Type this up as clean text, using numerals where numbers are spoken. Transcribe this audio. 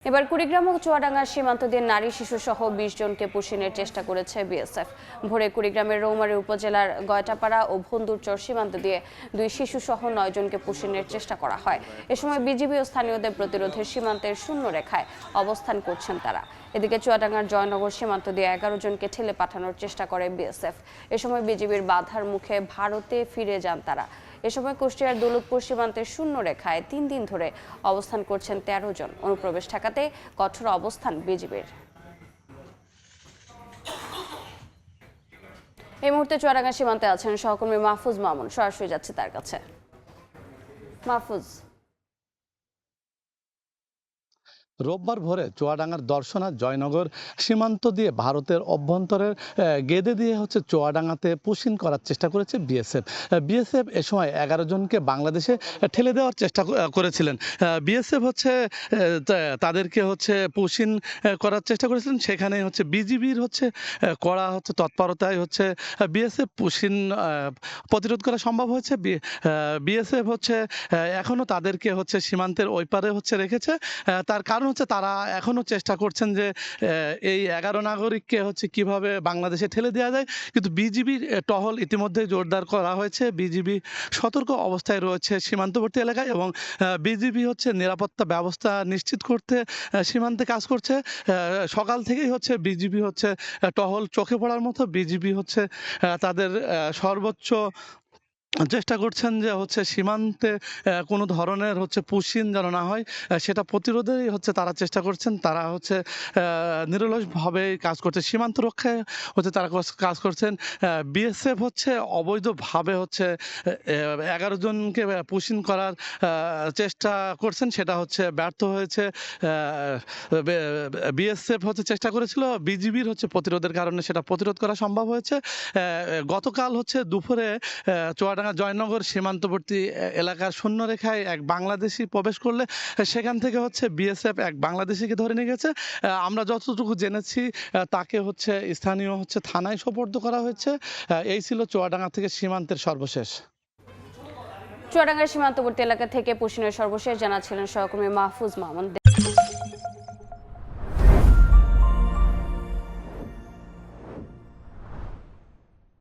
এবার কুড়িগ্রাম ও চুয়াডাঙ্গার সীমান্ত দিয়ে নারী শিশু সহ ২০ জনকে পুশিনের চেষ্টা করেছে বিএসএফ। ভোরে কুড়িগ্রামের রৌমারী উপজেলার গয়টাপাড়া ও ভন্দুরচর সীমান্ত দিয়ে ২ শিশু সহ ৯ জনকে পুশিনের চেষ্টা করা হয়। এ সময় বিজিবি ও স্থানীয়দের প্রতিরোধে সীমান্তের শূন্য রেখায় অবস্থান করছেন তারা। এদিকে চুয়াডাঙ্গার জয়নগর সীমান্ত দিয়ে ১১ জনকে ঠেলে পাঠানোর চেষ্টা করে বিএসএফ। এ সময় বিজিবির বাধার মুখে ভারতে ফিরে যান তারা। এ সময় কুষ্টিয়ার দৌলতপুর সীমান্তের শূন্য রেখায় ৩ দিন ধরে অবস্থান করছেন ১৩ জন। অনুপ্রবেশ ঠেকাতে কঠোর অবস্থান বিজিবির। এই মুহূর্তে চুয়াডাঙ্গা সীমান্তে আছেন সহকর্মী মাহফুজ মামুন, সরাসরি যাচ্ছে তার কাছে। মাহফুজ, রোববার ভোরে চুয়াডাঙ্গার দর্শনা জয়নগর সীমান্ত দিয়ে ভারতের অভ্যন্তরের গেদে দিয়ে চুয়াডাঙ্গাতে পুশিন করার চেষ্টা করেছে বিএসএফ এ সময় ১১ জনকে বাংলাদেশে ঠেলে দেওয়ার চেষ্টা করেছিলেন। বিএসএফ তাদেরকে পুশিন করার চেষ্টা করেছিলেন। সেখানে বিজিবির কড়া তৎপরতায় বিএসএফ পুশিন প্রতিরোধ করা সম্ভব হয়েছে। বিএসএফ এখনো তাদেরকে সীমান্তের ওই পারে রেখেছে। তার কারণ তারা এখনো চেষ্টা করছেন যে এই ১১ নাগরিককে কিভাবে বাংলাদেশে ঠেলে দেওয়া যায়। কিন্তু বিজিবির টহল ইতিমধ্যে জোরদার করা হয়েছে। বিজিবি সতর্ক অবস্থায় রয়েছে সীমান্তবর্তী এলাকায় এবং বিজিবি নিরাপত্তা ব্যবস্থা নিশ্চিত করতে সীমান্তে কাজ করছে। সকাল থেকেই বিজিবি টহল চোখে পড়ার মতো। বিজিবি তাদের সর্বোচ্চ চেষ্টা করছেন যে সীমান্তে কোনো ধরনের পুশিন যেন না হয়, সেটা প্রতিরোধেই তারা চেষ্টা করছেন। তারা নিরলসভাবে কাজ করছে, সীমান্ত রক্ষায় তারা কাজ করছেন। বিএসএফ অবৈধভাবে ১১ জনকে পুশিন করার চেষ্টা করছেন, সেটা ব্যর্থ হয়েছে। বিএসএফ চেষ্টা করেছিল, বিজিবির প্রতিরোধের কারণে সেটা প্রতিরোধ করা সম্ভব হয়েছে। গতকাল দুপুরে চুয়াডাঙ্গা জয়নগর সীমান্তবর্তী এলাকার শূন্য রেখায় এক বাংলাদেশি প্রবেশ করলে সেখান থেকে বিএসএফ এক বাংলাদেশিকে ধরে নিয়ে গেছে। আমরা যতটুকু জেনেছি তাকে স্থানীয় থানায় সোপর্দ করা হয়েছে। এই ছিল চুয়াডাঙ্গা থেকে সীমান্তের সর্বশেষ। চুয়াডাঙ্গার সীমান্তবর্তী এলাকা থেকে পুশিনের সর্বশেষ জানাচ্ছিলেন সহকর্মী মাহফুজ মামুন।